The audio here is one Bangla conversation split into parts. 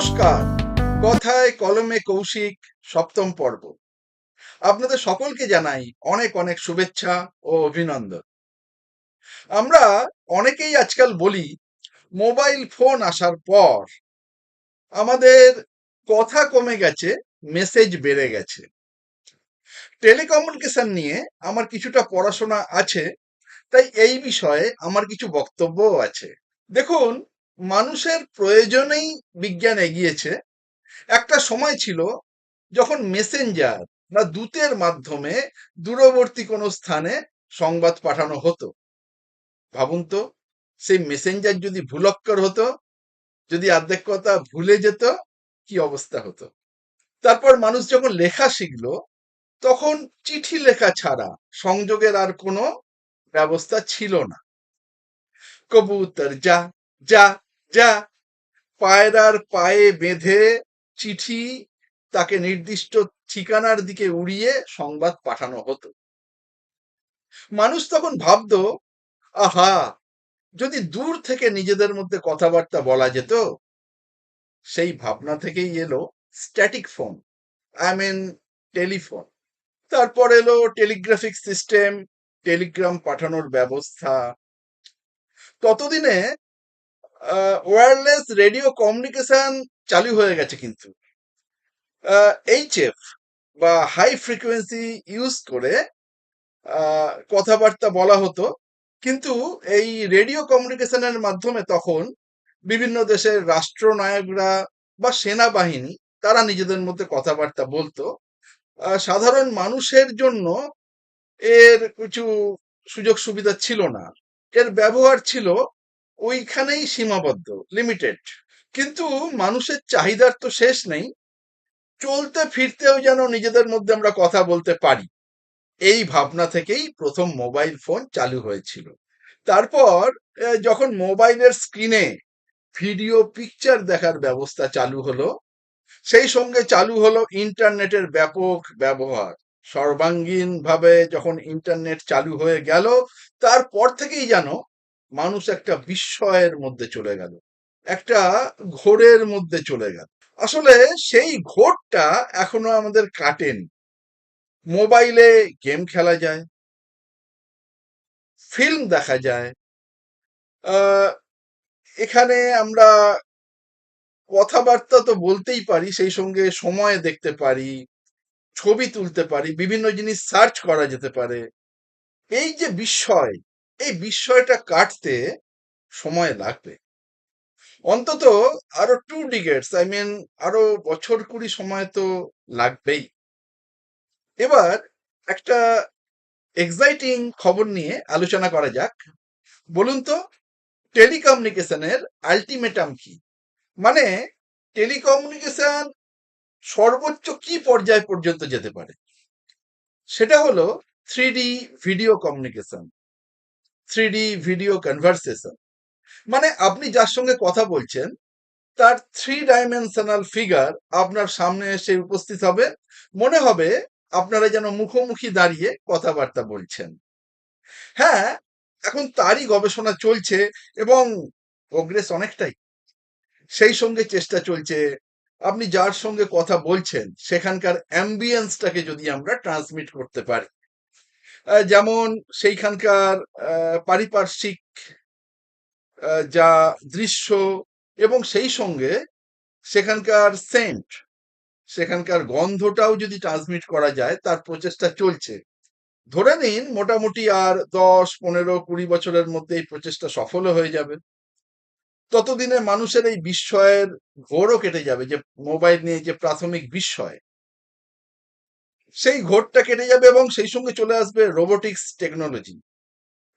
নমস্কার। কথায় কলমে কৌশিক সপ্তম পর্ব। আপনাদের সকলকে জানাই অনেক অনেক শুভেচ্ছা ও অভিনন্দন। আমরা অনেকেই আজকাল বলি মোবাইল ফোন আসার পর আমাদের কথা কমে গেছে, মেসেজ বেড়ে গেছে। টেলিকমিউনিকেশন নিয়ে আমার কিছুটা পড়াশোনা আছে, তাই এই বিষয়ে আমার কিছু বক্তব্যও আছে। দেখুন, মানুষের প্রয়োজনেই বিজ্ঞান এগিয়েছে। একটা সময় ছিল যখন মেসেঞ্জার বা দূতের মাধ্যমে দূরবর্তী কোনো স্থানে সংবাদ পাঠানো হতো। ভাবুন তো, সেই মেসেঞ্জার যদি ভুলক্কর হতো, যদি অর্ধেক কথা ভুলে যেত, কি অবস্থা হতো। তারপর মানুষ যখন লেখা শিখলো, তখন চিঠি লেখা ছাড়া সংযোগের আর কোনো ব্যবস্থা ছিল না। কবুতর যা যা যা, পায়রার পায়ে বেঁধে চিঠি তাকে নির্দিষ্ট ঠিকানার দিকে উড়িয়ে সংবাদ পাঠানো হতো। মানুষ তখন ভাবতো, আহা, যদি দূর থেকে নিজেদের মধ্যে কথাবার্তা বলা যেত। সেই ভাবনা থেকেই এলো static phone, I mean telephone. তারপর এলো টেলিগ্রাফিক সিস্টেম, টেলিগ্রাম পাঠানোর ব্যবস্থা। ততদিনে ওয়্যারলেস রেডিও কমিউনিকেশন চালু হয়ে গেছে। কিন্তু এইচএফ বা হাই ফ্রিকোয়েন্সি ইউজ করে কথাবার্তা বলা হতো। কিন্তু এই রেডিও কমিউনিকেশনের মাধ্যমে তখন বিভিন্ন দেশের রাষ্ট্রনায়করা বা সেনাবাহিনী তারা নিজেদের মধ্যে কথাবার্তা বলতো। সাধারণ মানুষের জন্য এর কিছু সুযোগ সুবিধা ছিল না। এর ব্যবহার ছিল ওইখানেই সীমাবদ্ধ, লিমিটেড। কিন্তু মানুষের চাহিদার তো শেষ নেই। চলতে ফিরতেও যেন নিজেদের মধ্যে আমরা কথা বলতে পারি, এই ভাবনা থেকেই প্রথম মোবাইল ফোন চালু হয়েছিল। তারপর যখন মোবাইলের স্ক্রিনে ভিডিও পিকচার দেখার ব্যবস্থা চালু হলো, সেই সঙ্গে চালু হলো ইন্টারনেটের ব্যাপক ব্যবহার। সর্বাঙ্গীন ভাবে যখন ইন্টারনেট চালু হয়ে গেল, তারপর থেকেই যেন মানুষ একটা বিস্ময়ের মধ্যে চলে গেল, একটা ঘোরের মধ্যে চলে গেল। আসলে সেই ঘোরটা এখনো আমাদের কাটেনি। মোবাইলে গেম খেলা যায়, ফিল্ম দেখা যায়, আহ, এখানে আমরা কথাবার্তা তো বলতেই পারি, সেই সঙ্গে সময় দেখতে পারি, ছবি তুলতে পারি, বিভিন্ন জিনিস সার্চ করা যেতে পারে। এই যে বিস্ময়, এই বিস্ময়টা কাটতে সময় লাগবে। অন্তত আরো 2 ডিকেডস, আই মিন আরো বছর কুড়ি সময় তো লাগবেই। এবার একটা এক্সাইটিং খবর নিয়ে আলোচনা করা যাক। বলুন তো, টেলিকমিউনিকেশনের আলটিমেটাম কি? মানে টেলিকমিউনিকেশন সর্বোচ্চ কি পর্যায় পর্যন্ত যেতে পারে? সেটা হলো 3D video communication, 3D video conversation. মানে আপনি যার সঙ্গে কথা বলছেন, তার 3 ডাইমেনশনাল ফিগার আপনার সামনে এসে উপস্থিত হবে। মনে হবে আপনারা যেন মুখোমুখি দাঁড়িয়ে কথাবার্তা বলছেন। হ্যাঁ, এখন তারই গবেষণা চলছে এবং প্রোগ্রেস অনেকটাই। সেই সঙ্গে চেষ্টা চলছে আপনি যার সঙ্গে কথা বলছেন সেখানকার অ্যাম্বিয়েন্সটাকে যদি আমরা ট্রান্সমিট করতে পারি। যেমন সেইখানকার পারিপার্শ্বিক যা দৃশ্য, এবং সেই সঙ্গে সেখানকার সেন্ট, সেখানকার গন্ধটাও যদি ট্রান্সমিট করা যায়, তার প্রচেষ্টা চলছে। ধরে নিন মোটামুটি আর 10, 15, 20 বছরের মধ্যে এই প্রচেষ্টা সফল হয়ে যাবে। ততদিনে মানুষের এই বিস্ময়ের ঘোরও কেটে যাবে, যে মোবাইল নিয়ে যে প্রাথমিক বিস্ময়, সেই ঘোরটা কেটে যাবে এবং সেই সঙ্গে চলে আসবে রোবোটিক্স টেকনোলজি।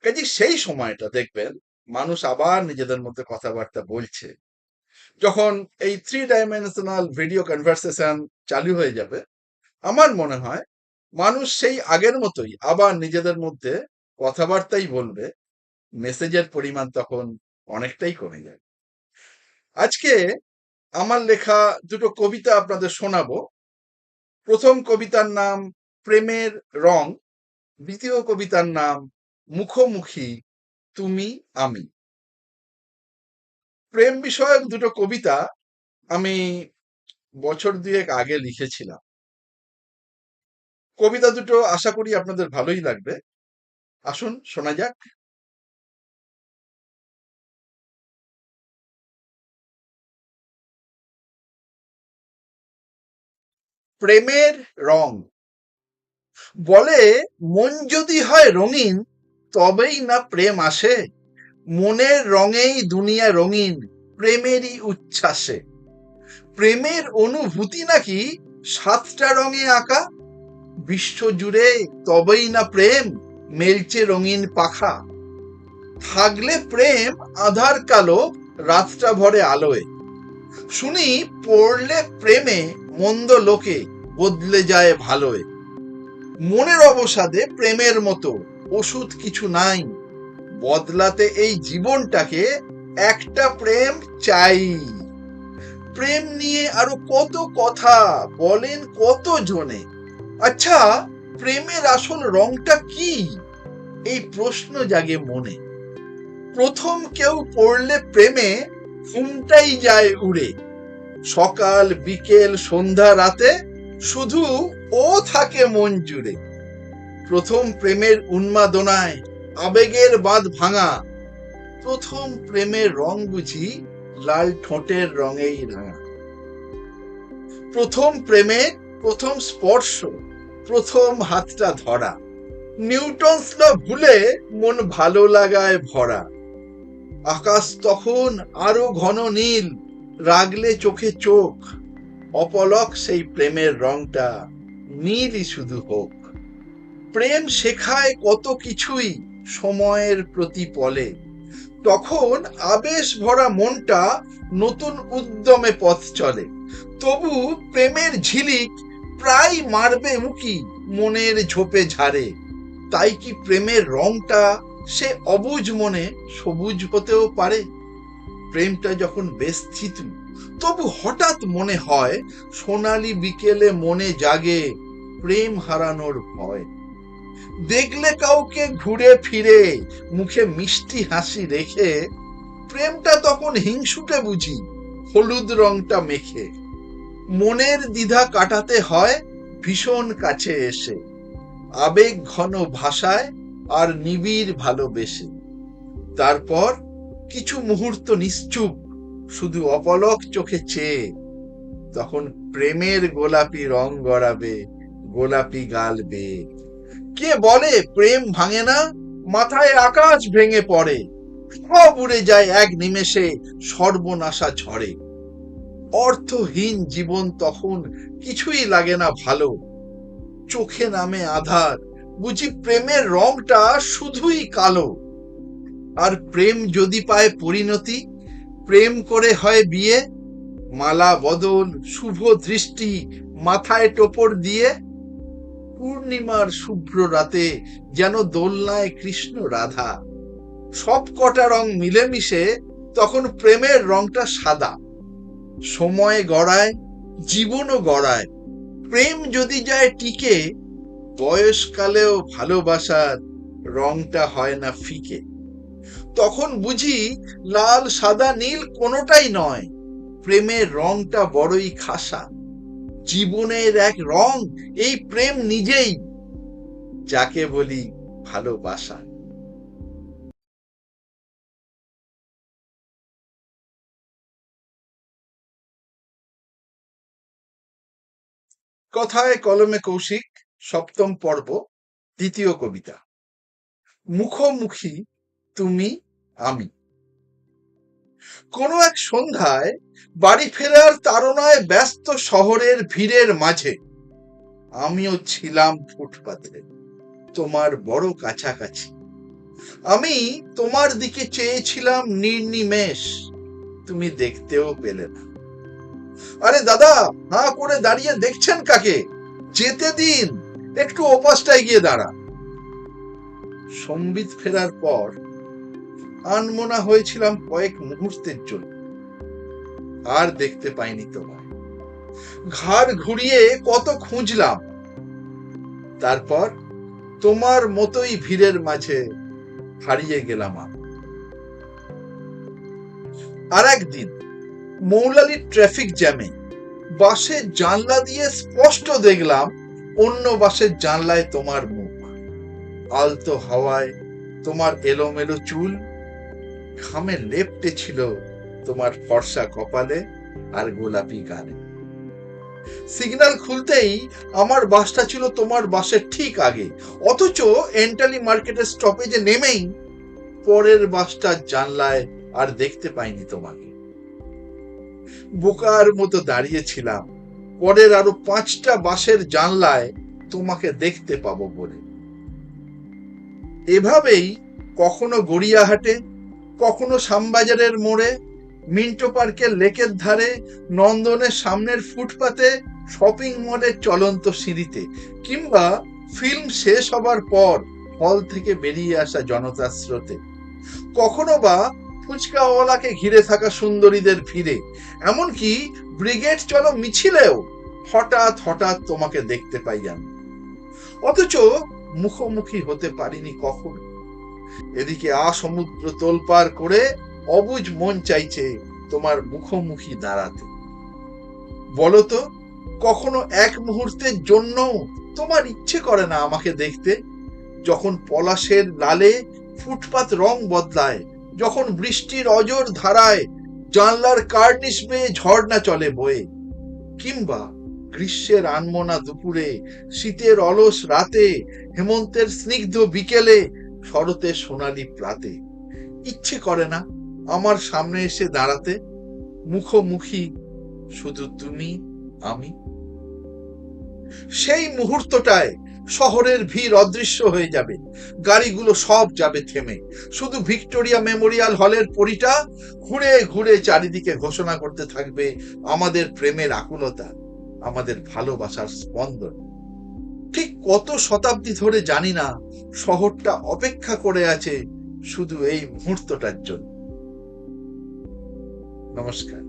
কাজে সেই সময়টা দেখবেন মানুষ আবার নিজেদের মধ্যে কথাবার্তা বলছে। যখন এই 3 ডাইমেনশনাল ভিডিও কনভারসেশন চালু হয়ে যাবে, আমার মনে হয় মানুষ সেই আগের মতোই আবার নিজেদের মধ্যে কথাবার্তাই বলবে। মেসেজের পরিমাণ তখন অনেকটাই কমে যাবে। আজকে আমার লেখা দুটো কবিতা আপনাদের শোনাবো। প্রথম কবিতার নাম প্রেমের রং, দ্বিতীয় কবিতার নাম মুখোমুখি তুমি আমি। প্রেম বিষয়ক দুটো কবিতা আমি বছর দুয়েক আগে লিখেছিলাম। কবিতা দুটো আশা করি আপনাদের ভালোই লাগবে। আসুন শোনা যাক। প্রেমের রং। বলে মন যদি হয় রঙিন তবেই না প্রেম আসে। মনের রঙেই দুনিয়া রঙিন প্রেমেরই উচ্ছ্বাসে। প্রেমের অনুভূতি নাকি 7টা রঙে আঁকা। বিশ্ব জুড়ে তবেই না প্রেম মেলছে রঙিন পাখা। থাকলে প্রেম আধার কালো রাতটা ভরে আলোয়। শুনি পড়লে প্রেমে মন্দ লোকে বদলে যায় ভালোয়। মনের অবসাদে প্রেমের মতো ওষুধ কিছু নাই। বদলাতে এই জীবনটাকে একটা প্রেম চাই। প্রেম নিয়ে আরো কত কথা বলেন কত জনে। আচ্ছা, প্রেমের আসল রংটা কি? এই প্রশ্ন জাগে মনে। প্রথম কেউ পড়লে প্রেমে ঘুমটাই যায় উড়ে। সকাল বিকেল সন্ধ্যা রাতে শুধু ও থাকে মন জুড়ে। প্রথম প্রেমের উন্মাদনায় আবেগের বাঁধ ভাঙা। প্রথম প্রেমের রং বুঝি লাল ঠোঁটের রঙেই রাঙা। প্রথম প্রেমের প্রথম স্পর্শ, প্রথম হাতটা ধরা। নিউটনস ল ভুলে মন ভালো লাগায় ভরা। আকাশ তখন আরো ঘন নীল, রাগলে চোখে চোখ। অপলক সেই প্রেমের রংটা নীলই শুধু হোক। প্রেম শেখায় কত কিছুই সময়ের প্রতিপলে। তখন আবেশ ভরা মনটা নতুন উদ্যমে পথ চলে। তবু প্রেমের ঝিলিক প্রায় মারবে উকি মনের ঝোপে ঝাড়ে। তাই কি প্রেমের রংটা সে অবুঝ মনে সবুজ হতেও পারে। প্রেমটা যখন বেশ চিতু তবু হঠাৎ মনে হয় সোনালি বিকেলে মনে জাগে প্রেম হারানোর ভয়। দেখলে কাউকে ঘুরে ফিরে মুখে মিষ্টি হাসি রেখে প্রেমটা তখন হিংসুটে বুঝি হলুদ রংটা মেখে। মনের দ্বিধা কাটাতে হয় ভীষণ কাছে এসে, আবেগ ঘন ভাষায় আর নিবিড় ভালোবেসে। তারপর কিছু মুহূর্ত নিশ্চুপ শুধু অপলক চোখে চেয়ে। তখন প্রেমের গোলাপি রং গড়াবে গোলাপি গাল বেয়ে। কে বলে প্রেম ভাঙে না? মাথায় আকাশ ভেঙে পড়ে। সব উড়ে যায় এক নিমেষে সর্বনাশা ঝড়ে। অর্থহীন জীবন তখন কিছুই লাগে না ভালো। চোখে নামে আধার বুঝি প্রেমের রংটা শুধুই কালো। আর প্রেম যদি পায় পরিণতি, প্রেম করে হয় বিয়ে। মালা বদল শুভ দৃষ্টি মাথায় টোপর দিয়ে। পূর্ণিমার শুভ্র রাতে যেন দোলনায় কৃষ্ণ রাধা। সব কটা রং মিলেমিশে তখন প্রেমের রংটা সাদা। সময় গড়ায় জীবনও গড়ায়। প্রেম যদি যায় টিকে বয়সকালেও ভালোবাসার রংটা হয় না ফিকে। তখন বুঝি লাল সাদা নীল কোনোটাই নয়, প্রেমের রংটা বড়ই খাসা। জীবনের এক রং এই প্রেম নিজেই, যাকে বলি ভালোবাসা। কথায় কলমে কৌশিক, 7ম পর্ব, 2য় কবিতা। মুখোমুখি তুমি আমি। কোনো এক সন্ধ্যায় বাড়ি ফেরার তাড়নায় ব্যস্ত শহরের ভিড়ের মাঝে আমিও ছিলাম ফুটপাতে তোমার বড় কাছাকাছি। আমি তোমার দিকে চেয়েছিলাম নির্নিমেষ, তুমি দেখতেও পেলে না। আরে দাদা, হাঁ করে দাঁড়িয়ে দেখছেন কাকে? যেতে দিন, একটু ওপাশটায় গিয়ে দাঁড়া। সম্বিত ফেরার পর আনমনা হয়েছিলাম কয়েক মুহূর্তের জন্য। আর দেখতে পাইনি তোমায়। ঘাড় ঘুরিয়ে কত খুঁজলাম। তারপর তোমার মতোই ভিড়ের মাঝে হারিয়ে গেলাম। আর একদিন মৌলালির ট্রাফিক জ্যামে বাসের জানলা দিয়ে স্পষ্ট দেখলাম অন্য বাসের জানলায় তোমার মুখ। আলতো হাওয়ায় তোমার এলোমেলো চুল, ঘামে লেপ্টে ছিল তোমার ফর্সা কপালে আর গোলাপি গালে। সিগন্যাল খুলতেই আমার বাসটা ছিল তোমার বাসের ঠিক আগে, অথচ এন্টালি মার্কেটের স্টপেজে নেমেই পরের বাসটার জানলায় আর দেখতে পাইনি তোমাকে। বোকার মতো দাঁড়িয়েছিলাম পরের আরো 5টা বাসের জানলায় তোমাকে দেখতে পাবো বলে। এভাবেই কখনো গড়িয়াহাটে, কখনো শ্যামবাজারের মোড়ে, মিন্টো পার্কের লেকের ধারে, নন্দনের সামনের ফুটপাতে, শপিং মলের চলন্ত সিঁড়িতে, কিংবা ফিল্ম শেষ হবার পর হল থেকে বেরিয়ে আসা জনতার স্রোতে, কখনো বা ফুচকাওয়ালাকে ঘিরে থাকা সুন্দরীদের ভিড়ে, এমনকি ব্রিগেড চলো মিছিলেও হঠাৎ হঠাৎ তোমাকে দেখতে পাই আমি। অথচ মুখোমুখি হতে পারিনি কখনো। এদিকে সমুদ্র তোলপাড় করে অবুঝ মন চাইছে তোমার মুখোমুখি দাঁড়াতে। বলতো, কখনো এক মুহূর্তের জন্য তোমার ইচ্ছে করে না আমাকে দেখতে? যখন পলাশের লালে ফুটপাত রং বদলায়, যখন বৃষ্টির অজর ধারায় জানলার কার্নিশ বেয়ে ঝর্ণা চলে বয়ে, কিংবা গ্রীষ্মের আনমনা দুপুরে, শীতের অলস রাতে, হেমন্তের স্নিগ্ধ বিকেলে, শরতের সোনালি প্রাতে, ইচ্ছে করে না আমার সামনে এসে দাঁড়াতে? মুখোমুখি শুধু তুমি আমি। সেই মুহূর্তটায় শহরের ভিড় অদৃশ্য হয়ে যাবে, গাড়িগুলো সব যাবে থেমে, শুধু ভিক্টোরিয়া মেমোরিয়াল হলের পরিটা ঘুরে ঘুরে চারিদিকে ঘোষণা করতে থাকবে আমাদের প্রেমের আকুলতা, আমাদের ভালোবাসার স্পন্দন। ঠিক কত শতাব্দী ধরে জানি না, শহরটা অপেক্ষা করে আছে শুধু এই মুহূর্তটার জন্য। নমস্কার।